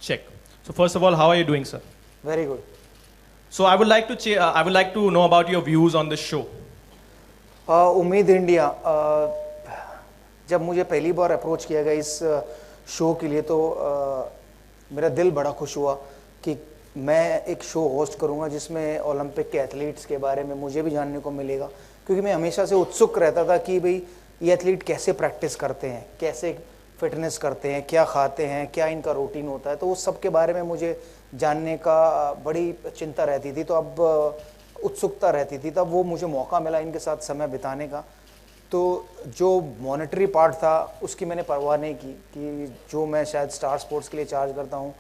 Check. So first of all, how are you doing, sir? Very good. So I would like to know about your views on this show. उम्मीद India जब मुझे पहली बार approach किया गया इस show के लिए तो मेरा दिल बड़ा खुश हुआ कि मैं एक शो होस्ट करूंगा जिसमें ओलंपिक के एथलीट्स के बारे में मुझे भी जानने को मिलेगा, क्योंकि मैं हमेशा से उत्सुक रहता था कि भाई ये एथलीट कैसे प्रैक्टिस करते हैं, कैसे फिटनेस करते हैं, क्या खाते हैं, क्या इनका रूटीन होता है, तो उस सब के बारे में मुझे जानने का बड़ी चिंता रहती थी। तो अब उत्सुकता रहती थी, तब वो मुझे मौका मिला इनके साथ समय बिताने का। तो जो मॉनेटरी पार्ट था उसकी मैंने परवाह नहीं की कि जो मैं शायद स्टार स्पोर्ट्स के लिए चार्ज करता हूँ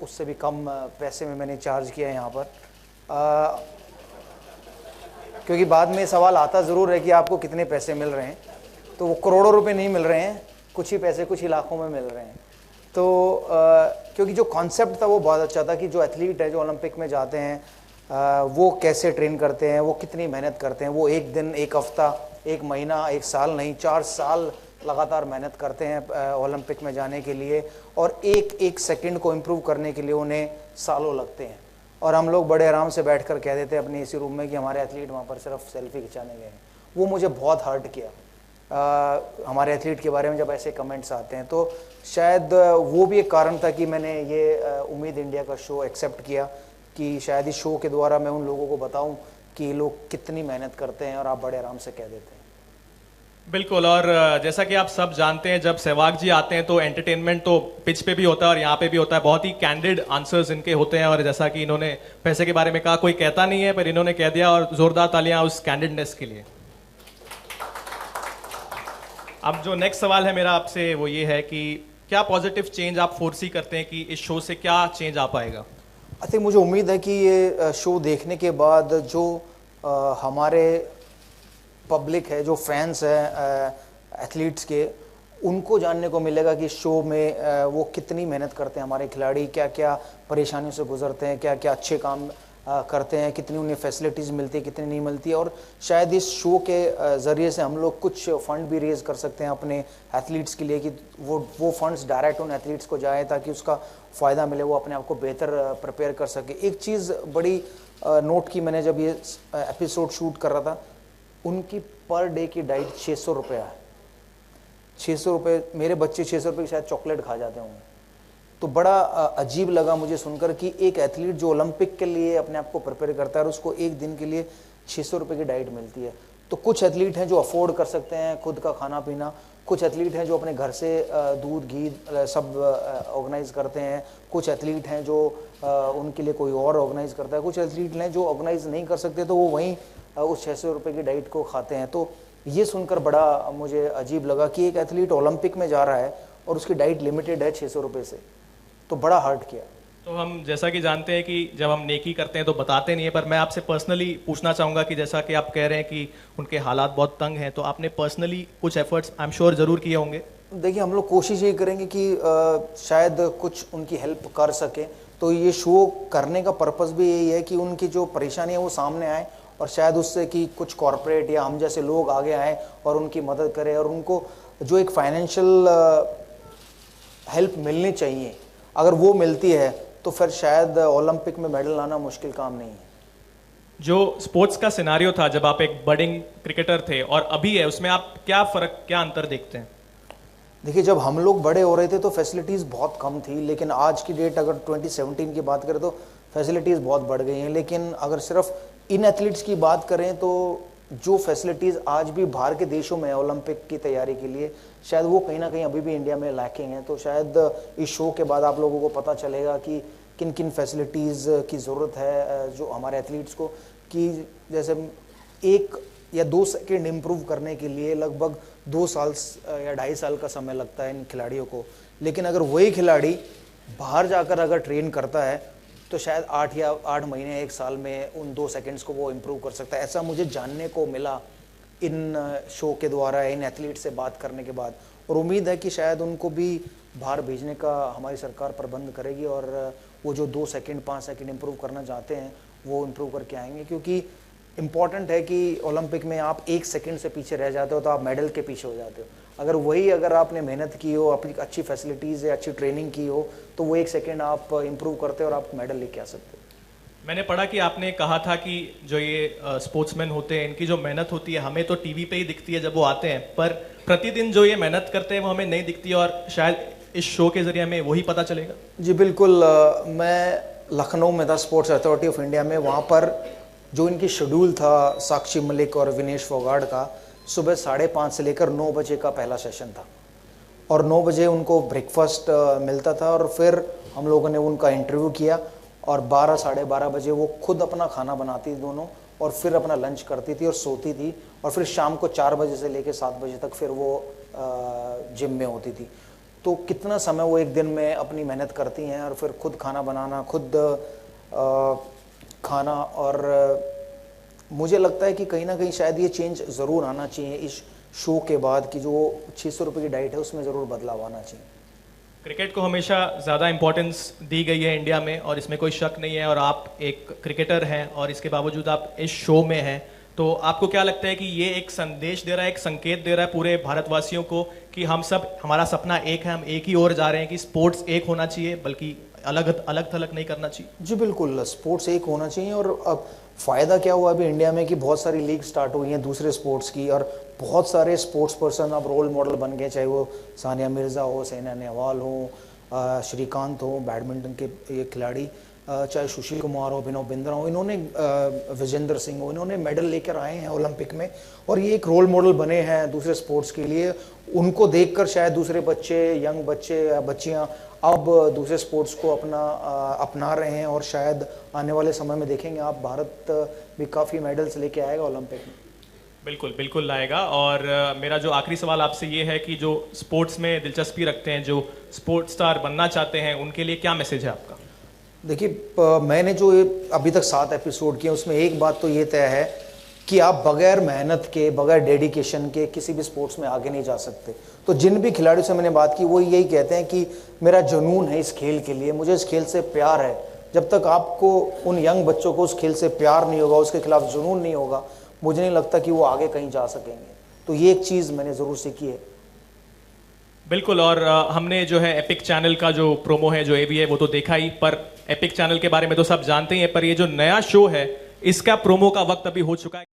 उससे भी कम पैसे में मैंने चार्ज किया यहाँ पर, क्योंकि बाद में सवाल आता ज़रूर है कि आपको कितने पैसे मिल रहे हैं। तो वो करोड़ों रुपए नहीं मिल रहे हैं, कुछ ही पैसे कुछ ही लाखों में मिल रहे हैं। तो क्योंकि जो कॉन्सेप्ट था वो बहुत अच्छा था कि जो एथलीट है जो ओलंपिक में जाते हैं वो कैसे ट्रेन करते हैं, वो कितनी मेहनत करते हैं, वो एक दिन, एक हफ्ता, एक महीना, एक साल नहीं, 4 साल लगातार मेहनत करते हैं ओलंपिक में जाने के लिए, और एक एक सेकंड को इम्प्रूव करने के लिए उन्हें सालों लगते हैं। और हम लोग बड़े आराम से बैठकर कह देते हैं अपने इसी रूम में कि हमारे एथलीट वहाँ पर सिर्फ सेल्फी खिंचाने गए हैं। वो मुझे बहुत हर्ट किया हमारे एथलीट के बारे में जब ऐसे कमेंट्स आते हैं। तो शायद वो भी एक कारण था कि मैंने ये उम्मीद इंडिया का शो एक्सेप्ट किया कि शायद इस शो के द्वारा मैं उन लोगों को बताऊं कि लोग कितनी मेहनत करते हैं और आप बड़े आराम से कह देते हैं। बिल्कुल, और जैसा कि आप सब जानते हैं जब सहवाग जी आते हैं तो एंटरटेनमेंट तो पिच पे भी होता है और यहाँ पे भी होता है। बहुत ही कैंडिड आंसर्स इनके होते हैं, और जैसा कि इन्होंने पैसे के बारे में कहा, कोई कहता नहीं है पर इन्होंने कह दिया, और जोरदार तालियां उस कैंडिडनेस के लिए। अब जो नेक्स्ट सवाल है मेरा आपसे वो ये है कि क्या पॉजिटिव चेंज आप फोरसी करते हैं कि इस शो से क्या चेंज आ पाएगा? आई थिंक मुझे उम्मीद है कि ये शो देखने के बाद जो हमारे पब्लिक है, जो फैंस हैं एथलीट्स के, उनको जानने को मिलेगा कि शो में वो कितनी मेहनत करते हैं, हमारे खिलाड़ी क्या क्या परेशानियों से गुजरते हैं, क्या क्या अच्छे काम करते हैं, कितनी उन्हें फैसिलिटीज़ मिलती है, कितनी नहीं मिलती है। और शायद इस शो के ज़रिए से हम लोग कुछ फ़ंड भी रेज़ कर सकते हैं अपने एथलीट्स के लिए कि वो फंड्स डायरेक्ट उन एथलीट्स को जाए ताकि उसका फ़ायदा मिले, वो अपने आप को बेहतर प्रिपेयर कर सके। एक चीज़ बड़ी नोट की मैंने जब ये एपिसोड शूट कर रहा था, उनकी पर डे की डाइट 600 रुपये है। 600 रुपये, मेरे बच्चे 600 रुपये की शायद चॉकलेट खा जाते होंगे। तो बड़ा अजीब लगा मुझे सुनकर कि एक एथलीट जो ओलंपिक के लिए अपने आप को प्रिपेयर करता है और उसको एक दिन के लिए 600 रुपये की डाइट मिलती है। तो कुछ एथलीट हैं जो अफोर्ड कर सकते हैं खुद का खाना पीना, कुछ एथलीट हैं जो अपने घर से दूध घी सब ऑर्गेनाइज करते हैं, कुछ एथलीट हैं जो उनके लिए कोई और ऑर्गेनाइज करता है, कुछ एथलीट हैं जो ऑर्गेनाइज नहीं कर सकते तो वो वहीं उस 600 रुपये की डाइट को खाते हैं। तो ये सुनकर बड़ा मुझे अजीब लगा कि एक एथलीट ओलंपिक में जा रहा है और उसकी डाइट लिमिटेड है 600 रुपये से, तो बड़ा हर्ट किया। तो हम जैसा कि जानते हैं कि जब हम नेकी करते हैं तो बताते नहीं है, पर मैं आपसे पर्सनली पूछना चाहूँगा कि जैसा कि आप कह रहे हैं कि उनके हालात बहुत तंग हैं, तो आपने पर्सनली कुछ एफर्ट्स आई एम श्योर ज़रूर किए होंगे। देखिए, हम लोग कोशिश ये करेंगे कि शायद कुछ उनकी हेल्प कर सके। तो ये शो करने का पर्पस भी यही है कि उनकी जो परेशानी है वो सामने आए, और शायद उससे कि कुछ कॉरपोरेट या हम जैसे लोग आगे आए और उनकी मदद करें, और उनको जो एक फाइनेंशियल हेल्प मिलनी चाहिए, अगर वो मिलती है तो फिर शायद ओलंपिक में मेडल लाना मुश्किल काम नहीं है। जो स्पोर्ट्स का सिनारियो था जब आप एक बडिंग क्रिकेटर थे और अभी है, उसमें आप क्या फ़र्क, क्या अंतर देखते हैं? देखिए, जब हम लोग बड़े हो रहे थे तो फैसिलिटीज़ बहुत कम थी, लेकिन आज की डेट अगर 2017 की बात करें तो फैसिलिटीज़ बहुत बढ़ गई हैं। लेकिन अगर सिर्फ इन एथलीट्स की बात करें तो जो फैसिलिटीज़ आज भी बाहर के देशों में है ओलंपिक की तैयारी के लिए, शायद वो कहीं ना कहीं अभी भी इंडिया में लैकिंग है। तो शायद इस शो के बाद आप लोगों को पता चलेगा कि किन किन फैसिलिटीज़ की ज़रूरत है जो हमारे एथलीट्स को, कि जैसे 1 या 2 सेकेंड इम्प्रूव करने के लिए लगभग 2 साल या 2.5 साल का समय लगता है इन खिलाड़ियों को। लेकिन अगर वही खिलाड़ी बाहर जाकर अगर ट्रेन करता है तो शायद 8 महीने 1 साल में उन 2 सेकंड्स को वो इम्प्रूव कर सकता है। ऐसा मुझे जानने को मिला इन शो के द्वारा, इन एथलीट से बात करने के बाद। और उम्मीद है कि शायद उनको भी बाहर भेजने का हमारी सरकार प्रबंध करेगी, और वो जो 2 सेकंड 5 सेकंड इम्प्रूव करना चाहते हैं वो इम्प्रूव करके आएंगे। क्योंकि इम्पॉर्टेंट है कि ओलंपिक में आप 1 सेकंड से पीछे रह जाते हो तो आप मेडल के पीछे हो जाते हो। अगर वही अगर आपने मेहनत की हो, अपनी अच्छी फैसिलिटीज़ है, अच्छी ट्रेनिंग की हो, तो वो 1 सेकेंड आप इम्प्रूव करते और आप मेडल लेके आ सकते हो। मैंने पढ़ा कि आपने कहा था कि जो ये स्पोर्ट्समैन होते हैं इनकी जो मेहनत होती है हमें तो टीवी पे ही दिखती है जब वो आते हैं, पर प्रतिदिन जो ये मेहनत करते हैं वो हमें नहीं दिखती और शायद इस शो के जरिए हमें वही पता चलेगा। जी बिल्कुल। मैं लखनऊ में था स्पोर्ट्स अथॉरिटी ऑफ इंडिया में, वहाँ पर जो इनकी शेड्यूल था साक्षी मलिक और विनेश फोगाट का, सुबह 5:30 से लेकर 9 बजे का पहला सेशन था और 9 बजे उनको ब्रेकफास्ट मिलता था और फिर हम लोगों ने उनका इंटरव्यू किया और 12 साढ़े 12 बजे वो खुद अपना खाना बनाती थी दोनों और फिर अपना लंच करती थी और सोती थी और फिर शाम को 4 बजे से लेकर 7 बजे तक फिर वो जिम में होती थी। तो कितना समय वो एक दिन में अपनी मेहनत करती हैं और फिर खुद खाना बनाना, खुद खाना। और मुझे लगता है कि कहीं ना कहीं शायद ये चेंज ज़रूर आना चाहिए इस शो के बाद कि जो 600 रुपये की डाइट है उसमें ज़रूर बदलाव आना चाहिए। क्रिकेट को हमेशा ज़्यादा इंपॉर्टेंस दी गई है इंडिया में और इसमें कोई शक नहीं है, और आप एक क्रिकेटर हैं और इसके बावजूद आप इस शो में हैं, तो आपको क्या लगता है कि ये एक संदेश दे रहा है, एक संकेत दे रहा है पूरे भारतवासियों को कि हम सब, हमारा सपना एक है, हम एक ही ओर जा रहे हैं कि स्पोर्ट्स एक होना चाहिए बल्कि अलग अलग थलग नहीं करना चाहिए? जी बिल्कुल, स्पोर्ट्स एक होना चाहिए। और अब फ़ायदा क्या हुआ अभी इंडिया में कि बहुत सारी लीग स्टार्ट हुई हैं दूसरे स्पोर्ट्स की और बहुत सारे स्पोर्ट्स पर्सन अब रोल मॉडल बन गए, चाहे वो सानिया मिर्ज़ा हो, साइना नेहवाल हो, श्रीकांत हो, बैडमिंटन के ये खिलाड़ी, चाहे सुशील कुमार हो, अभिनव बिंद्रा हो, इन्होंने विजेंद्र सिंह हो, इन्होंने मेडल लेकर आए हैं ओलंपिक में और ये एक रोल मॉडल बने हैं दूसरे स्पोर्ट्स के लिए। उनको देखकर शायद दूसरे बच्चे, यंग बच्चे या बच्चियाँ अब दूसरे स्पोर्ट्स को अपना रहे हैं और शायद आने वाले समय में देखेंगे आप भारत भी काफ़ी मेडल्स लेके आएगा ओलंपिक में। बिल्कुल बिल्कुल लाएगा। और मेरा जो आखिरी सवाल आपसे ये है कि जो स्पोर्ट्स में दिलचस्पी रखते हैं, जो स्पोर्ट्स स्टार बनना चाहते हैं, उनके लिए क्या मैसेज है आपका? देखिए, मैंने जो अभी तक 7 एपिसोड किए उसमें एक बात तो ये तय है कि आप बगैर मेहनत के, बगैर डेडिकेशन के किसी भी स्पोर्ट्स में आगे नहीं जा सकते। तो जिन भी खिलाड़ियों से मैंने बात की वो यही कहते हैं कि मेरा जुनून है इस खेल के लिए, मुझे इस खेल से प्यार है। जब तक आपको उन यंग बच्चों को उस खेल से प्यार नहीं होगा, उसके खिलाफ जुनून नहीं होगा, मुझे नहीं लगता कि वो आगे कहीं जा सकेंगे। तो ये एक चीज़ मैंने ज़रूर सीखी है। बिल्कुल। और हमने जो है एपिक चैनल का जो प्रोमो है, जो एवी है, वो तो देखा ही, पर एपिक चैनल के बारे में तो सब जानते ही हैं, पर ये जो नया शो है इसका प्रोमो का वक्त अभी हो चुका है।